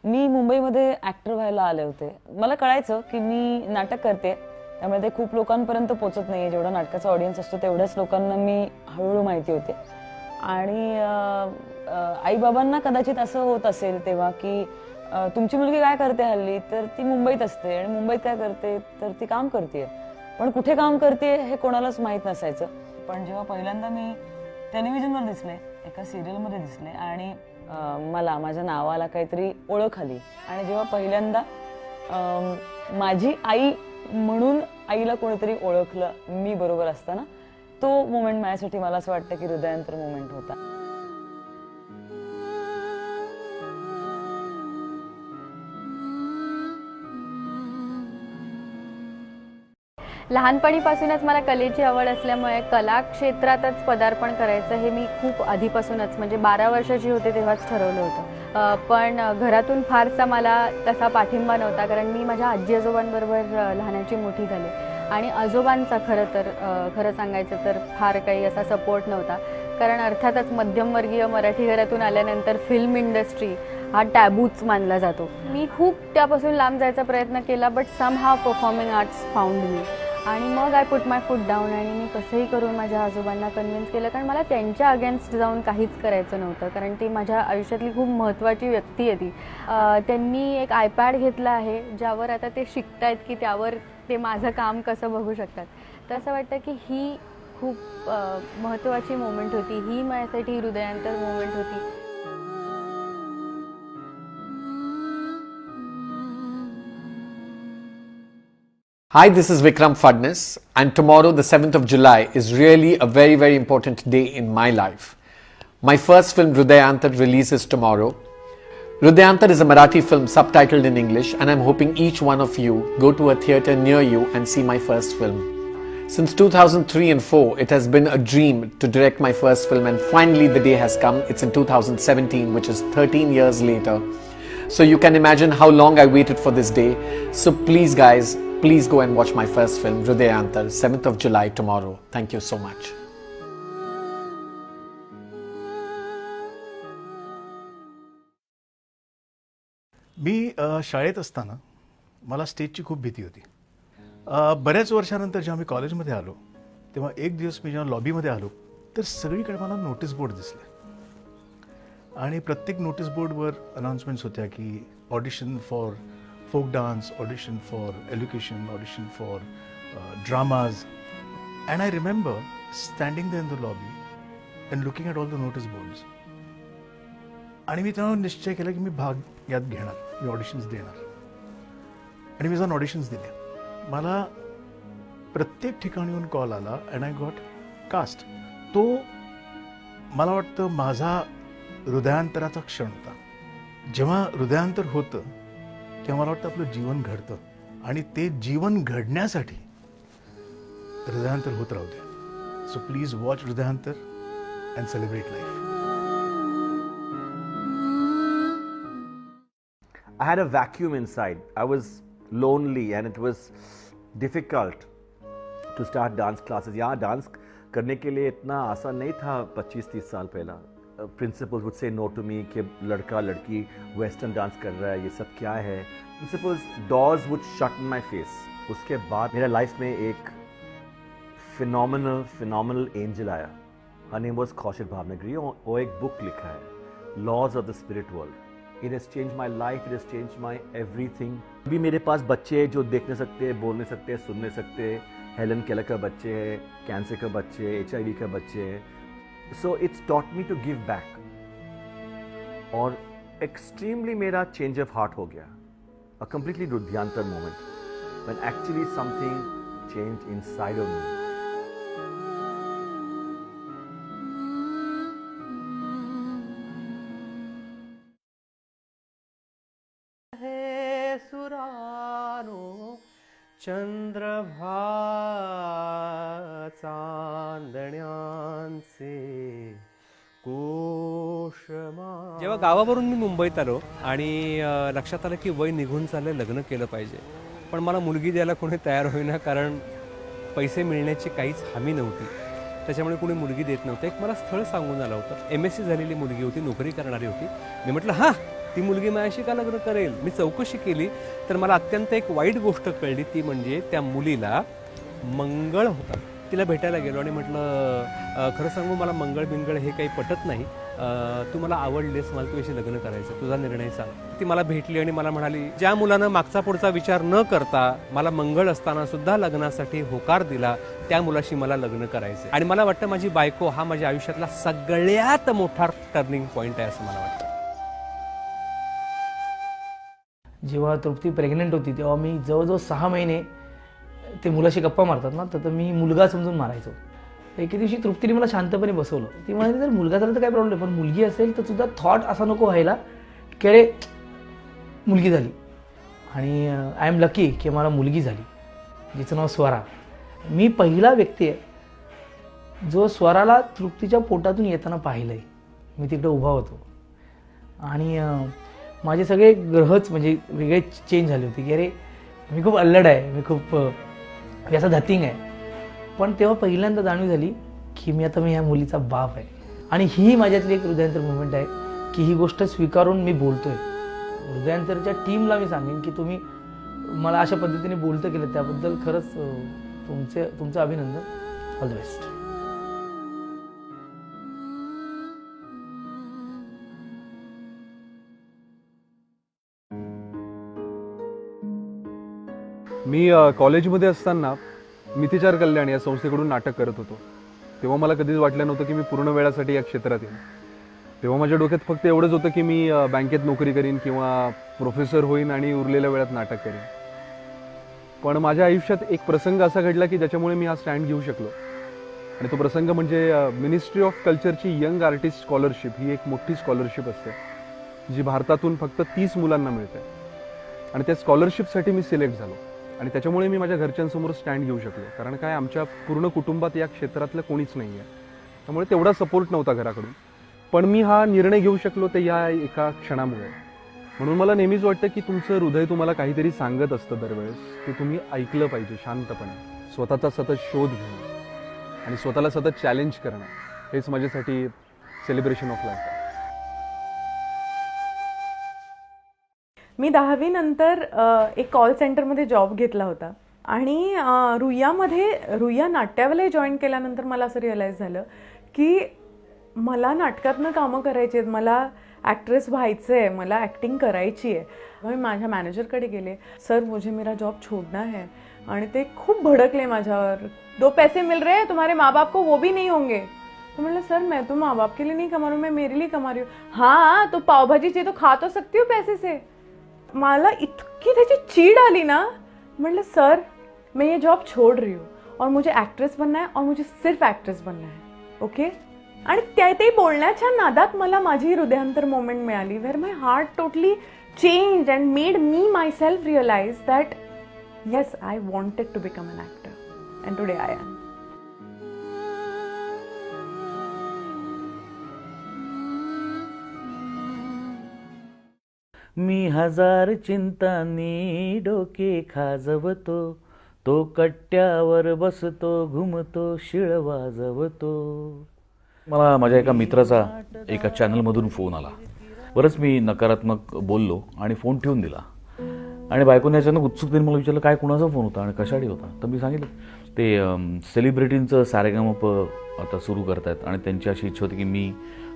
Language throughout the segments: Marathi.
मी मुंबईमध्ये ॲक्टर व्हायला आले होते. मला कळायचं की मी नाटक करते, त्यामुळे ते खूप लोकांपर्यंत पोचत नाही आहे. जेवढा नाटकाचा ऑडियन्स असतो तेवढ्याच लोकांना मी हळूहळू माहिती होते. आणि आईबाबांना कदाचित असं होत असेल तेव्हा की तुमची मुलगी काय करते हल्ली, तर ती मुंबईत असते आणि मुंबईत काय करते तर ती काम करते, पण कुठे काम करते हे कोणालाच माहीत नसायचं. पण जेव्हा पहिल्यांदा मी टेलिव्हिजनवर दिसले, एका सिरियलमध्ये दिसले आणि मला माझ्या नावाला काहीतरी ओळख आली आणि जेव्हा पहिल्यांदा माझी आई म्हणून आईला कोणीतरी ओळखलं मी बरोबर असताना, तो मोमेंट माझ्यासाठी मला असं वाटतं की हृदयांतर मोमेंट होता. लहानपणीपासूनच मला कलेची आवड असल्यामुळे कला क्षेत्रातच पदार्पण करायचं हे मी खूप आधीपासूनच म्हणजे 12 वर्षाची होते तेव्हाच ठरवलं होतं. पण घरातून फारसा मला तसा पाठिंबा नव्हता, कारण मी माझ्या आजी आजोबांबरोबर लहानाची मोठी झाले आणि आजोबांचा खरं सांगायचं तर फार काही असा सपोर्ट नव्हता. कारण अर्थातच मध्यमवर्गीय मराठी घरातून आल्यानंतर फिल्म इंडस्ट्री हा टॅबूच मानला जातो. मी खूप त्यापासून लांब जायचा प्रयत्न केला, but somehow performing arts found me. आणि मग I put my foot down आणि मी कसंही करून माझ्या आजोबांना कन्व्हिन्स केलं, कारण मला त्यांच्या अगेन्स्ट जाऊन काहीच करायचं नव्हतं, कारण ती माझ्या आयुष्यातली खूप महत्त्वाची व्यक्ती आहे ती. त्यांनी एक आयपॅड घेतला आहे ज्यावर आता ते शिकतायत की त्यावर ते माझं काम कसं बघू शकतात. तर असं वाटतं की ही खूप महत्त्वाची मोमेंट होती, ही माझ्यासाठी हृदयांतर मोमेंट होती. Hi, this is Vikram Fadnis, and tomorrow, the 7th of July, is really a very, very important day in my life. My first film, Hrudayantar, releases tomorrow. Hrudayantar is a Marathi film subtitled in English, and I'm hoping each one of you go to a theatre near you and see my first film. Since 2003 and 4, it has been a dream to direct my first film, and finally the day has come. It's in 2017, which is 13 years later. So you can imagine how long I waited for this day. So please guys, please go and watch my first film, Hrudayantar, 7th of July, tomorrow. Thank you so much. मी शाळेत असताना मला स्टेजची खूप भीती होती. बऱ्याच वर्षानंतर जेव्हा मी कॉलेजमध्ये आलो, तेव्हा एक दिवस मी जेव्हा लॉबीमध्ये आलो, तर सगळीकडे मला नोटीस बोर्ड दिसले आणि प्रत्येक नोटीस बोर्डवर अनाउन्समेंट्स होत्या की audition for folk dance, audition for education, audition for dramas. And I remember standing there in the lobby and looking at all the notice boards. आणि मी तेव्हा निश्चय केला की मी भाग यात घेणार, मी ऑडिशन्स देणार. आणि मी जाऊन ऑडिशन्स दिले. मला प्रत्येक ठिकाणीहून कॉल आला अँड आय गॉट कास्ट. तो मला वाटतं माझा हृदयांतराचा क्षण होता. जेव्हा हृदयांतर होतं तेव्हा मला वाटतं आपलं जीवन घडतं आणि ते जीवन घडण्यासाठी हृदयांतर होत राहू द्या. So please watch Hridayantar and celebrate life. I had a vacuum inside. I was lonely and it was difficult to start dance classes. यहाँ डांस करने के लिए इतना आसान नहीं था 25-30 साल पहला. Principals would say no to me कि लड़का लड़की वेस्टर्न डांस कर रहा है, ये सब क्या है. Principals doors would shut in my face. उसके बाद मेरा लाइफ में एक phenomenal angel आया. Her name was Kaushik Bhavnagari. वो एक बुक लिखा है, Laws of the Spirit World. It has changed my life. It has changed my everything. अभी मेरे पास बच्चे हैं जो देख नहीं सकते, बोल नहीं सकते, सुन नहीं सकते. हेलन केलर का बच्चे हैं, कैंसर का बच्चे, HIV का बच्चे हैं. So it's taught me to give back. और extremely मेरा change of heart हो गया. A completely Hrudayantar moment when actually something changed inside of me. हे सुरानो चंद्रभा चांदण्यांचे कोशमा. जेव्हा गावावरून मी मुंबईत आलो आणि लक्षात आलं की वय निघून चाललं, लग्न केलं पाहिजे, पण मला मुलगी द्यायला कोणी तयार होईना, कारण पैसे मिळण्याची काहीच हमी नव्हती. त्याच्यामुळे कोणी मुलगी देत नव्हतं. एक मला स्थळ सांगून आलं होतं. MSc झालेली मुलगी होती, नोकरी करणारी होती. मी म्हटलं हां ती मुलगी माझ्याशी का लग्न करेल. मी चौकशी केली तर मला अत्यंत एक वाईट गोष्ट कळली, ती म्हणजे त्या मुलीला मंगळ होता. तिला भेटायला गेलो आणि म्हटलं खरं सांगू मला मंगळ बिंगळ हे काही पटत नाही, तू मला आवडलेस, मला तुझ्याशी लग्न करायचं, तुझा निर्णय सांग. ती मला भेटली आणि मला म्हणाली, ज्या मुलानं मागचा पुढचा विचार न करता मला मंगळ असताना सुद्धा लग्नासाठी होकार दिला त्या मुलाशी मला लग्न करायचं. आणि मला वाटतं माझी बायको हा माझ्या आयुष्यातला सगळ्यात मोठा टर्निंग पॉईंट आहे असं मला वाटतं. जेव्हा तृप्ती प्रेग्नेंट होती तेव्हा मी जवळजवळ 6 महिने ते मुलाशी गप्पा मारतात ना, तर मी मुलगा समजून मारायचो. एके दिवशी तृप्तीने मला शांतपणे बसवलं. ती म्हणाली जर मुलगा झाला तर काय प्रॉब्लेम, पण मुलगी असेल तर तुझा थॉट असा नको व्हायला की अरे मुलगी झाली. आणि आय एम लकी की मला मुलगी झाली जिचं नाव स्वरा. मी पहिला व्यक्ती आहे जो स्वराला तृप्तीच्या पोटातून येताना पाहिलं आहे. मी तिकडे उभा होतो आणि माझे सगळे ग्रहच म्हणजे वेगळे चेंज झाले होते की अरे मी खूप अल्लड आहे, मी खूप असा धतिंग आहे. पण तेव्हा पहिल्यांदा जाणीव झाली की मी ह्या मुलीचा बाप आहे. आणि ही माझ्यातली एक हृदयांतर मुवमेंट आहे की ही गोष्ट स्वीकारून मी बोलतोय. हृदयांतरच्या टीमला मी सांगेन की तुम्ही मला अशा पद्धतीने बोलतं केलं त्याबद्दल खरंच तुमचं अभिनंदन. All the best. मी कॉलेजमध्ये असताना मिथिचार कल्याण या संस्थेकडून नाटक करत होतो. तेव्हा मला कधीच वाटलं नव्हतं की मी पूर्ण वेळासाठी या क्षेत्रात येईन. तेव्हा माझ्या डोक्यात फक्त एवढंच होतं की मी बँकेत नोकरी करीन किंवा प्रोफेसर होईन आणि उरलेल्या वेळात नाटक करीन. पण माझ्या आयुष्यात एक प्रसंग असा घडला की ज्याच्यामुळे मी हा स्टँड घेऊ शकलो. आणि तो प्रसंग म्हणजे मिनिस्ट्री ऑफ कल्चरची यंग आर्टिस्ट स्कॉलरशिप. ही एक मोठी स्कॉलरशिप असते जी भारतातून फक्त 30 मुलांना मिळते. आणि त्या स्कॉलरशिपसाठी मी सिलेक्ट झालो. आणि त्याच्यामुळे मी माझ्या घरच्यांसमोर स्टँड घेऊ शकलो. कारण काय आमच्या पूर्ण कुटुंबात या क्षेत्रातलं कोणीच नाही आहे, त्यामुळे तेवढा सपोर्ट नव्हता घराकडून. पण मी हा निर्णय घेऊ शकलो ते या एका क्षणामुळे. म्हणून मला नेहमीच वाटतं की तुमचं हृदय तुम्हाला काहीतरी सांगत असतं दरवेळेस, ते तुम्ही ऐकलं पाहिजे शांतपणे, स्वतःचा सतत शोध घेणं आणि स्वतःला सतत चॅलेंज करणं, हेच माझ्यासाठी सेलिब्रेशन ऑफ लाईफ आहे. मी 10वी नंतर एक कॉल सेंटरमध्ये जॉब घेतला होता आणि रुईया नाट्यावलय जॉईन केल्यानंतर मला असं रिअलाईज झालं की मला नाटकातनं कामं करायची आहेत, मला ॲक्ट्रेस व्हायचं आहे, मला ॲक्टिंग करायची आहे. मी माझ्या मॅनेजरकडे गेले, सर मुझे मेरा जॉब छोड़ना है. आणि ते खूप भडकले माझ्यावर. 2 पैसे मिल रहे हैं तुम्हारे माँ बाप को, वो भी नहीं होंगे. तो मतलब सर मैं तो माँ बाप के लिए नहीं कमा रही हूँ, मैं मेरे लिए कमा रही हूँ. हाँ तो पाव भाजी चाहिए तो खा तो सकती हूँ पैसे से. मला इतकी त्याची चीड आली ना. मतलब सर मैं ये जॉब छोड़ रही हूँ और मुझे एक्ट्रेस बनना है और मुझे सिर्फ एक्ट्रेस बनना है. ओके. आणि ते बोलण्याच्या नादात मला माझी हृदयांतर मोमेंट मिळाली where my heart totally change and made me myself realise that yes I wanted to become an actor and today I am. मी हजार चिंतांनी डोके खाजवतो, तो कट्ट्यावर बसतो, घुमतो, शिळ वाजवतो. मला माझ्या एका मित्राचा एका चॅनलमधून फोन आला. बरंच मी नकारात्मक बोललो आणि फोन ठेवून दिला. आणि बायकोने अचानक उत्सुकतेने मला विचारलं काय कुणाचा फोन होता आणि कशासाठी होता. तर मी सांगितलं ते सेलिब्रिटींचं सारेगमप आता सुरू करतायत आणि त्यांची अशी इच्छा होती की मी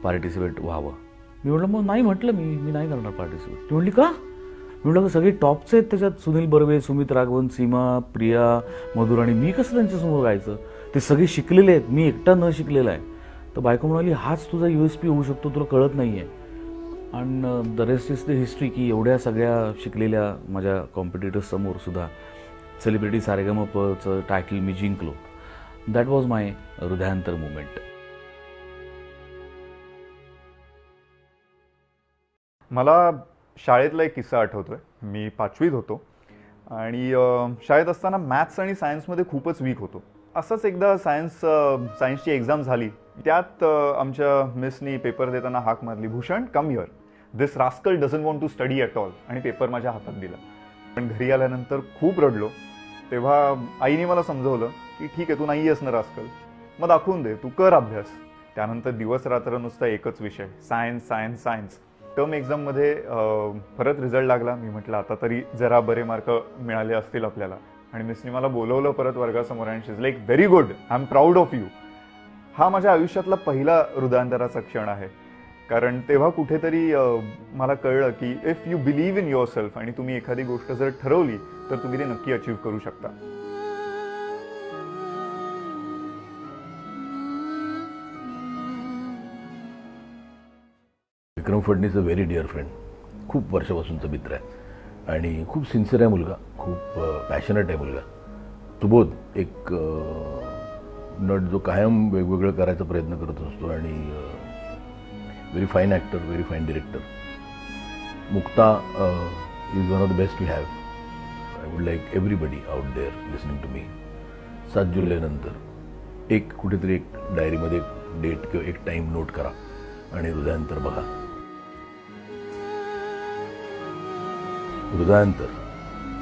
पार्टिसिपेट व्हावं. मी म्हटलं मग नाही, म्हटलं मी नाही करणार पार्टिसिपेट. ती म्हटली का? मी म्हटलं सगळे टॉपचे आहेत त्याच्यात, सुनील बर्वे, सुमित राघवन, सीमा, प्रिया, मधुराणी, मी कसं त्यांच्यासमोर गायचं? ते सगळे शिकलेले आहेत, मी एकटा न शिकलेला आहे. तर बायको म्हणाली हाच तुझा USP होऊ शकतो, तुला कळत नाही आहे. आणि the rest is the history की एवढ्या सगळ्या शिकलेल्या माझ्या कॉम्पिटिटर्ससमोर सुद्धा सेलिब्रिटी सारेगमपचं टायटल मी जिंकलो. That was my Hridayantar movement. मला शाळेतला एक किस्सा आठवतोय. मी 5वीत होतो आणि शाळेत असताना मॅथ्स आणि सायन्समध्ये खूपच वीक होतो. असंच एकदा सायन्सची एक्झाम झाली. त्यात आमच्या मिसनी पेपर देताना हाक मारली, Bhushan come here, this rascal doesn't want to study at all. आणि पेपर माझ्या हातात दिला. पण घरी आल्यानंतर खूप रडलो. तेव्हा आईने मला समजवलं की ठीक आहे तू नाही आहेस ना रास्कल, मग दाखवून दे, तू कर अभ्यास. त्यानंतर दिवस रात्र नुसता एकच विषय, सायन्स सायन्स सायन्स. टर्म एक्झाममध्ये परत रिझल्ट लागला. मी म्हटलं आता तरी जरा बरे मार्क मिळाले असतील आपल्याला, आणि मिसनी मला बोलवलं परत वर्गासमोर आणि she is like very good, I am proud of you. हा माझ्या आयुष्यातला पहिला हृदयांतराचा क्षण आहे, कारण तेव्हा कुठेतरी मला कळलं की if you believe in your self आणि तुम्ही एखादी गोष्ट जर ठरवली तर तुम्ही ते नक्की अचीव्ह करू शकता. Vikram Phadnis a very dear friend, खूप वर्षापासूनचा मित्र आहे आणि खूप सिन्सिअर आहे मुलगा, खूप पॅशनेट आहे मुलगा. सुबोध एक नट जो कायम वेगवेगळं करायचा प्रयत्न करत असतो आणि very fine actor, very fine director. Mukta is one of the best we have. I would like everybody out there listening to me. 7 जुलैनंतर एक कुठेतरी एक डायरीमध्ये एक डेट किंवा एक टाईम नोट करा आणि हृदयांतर बघा. Hridayantar,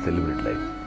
celebrate life.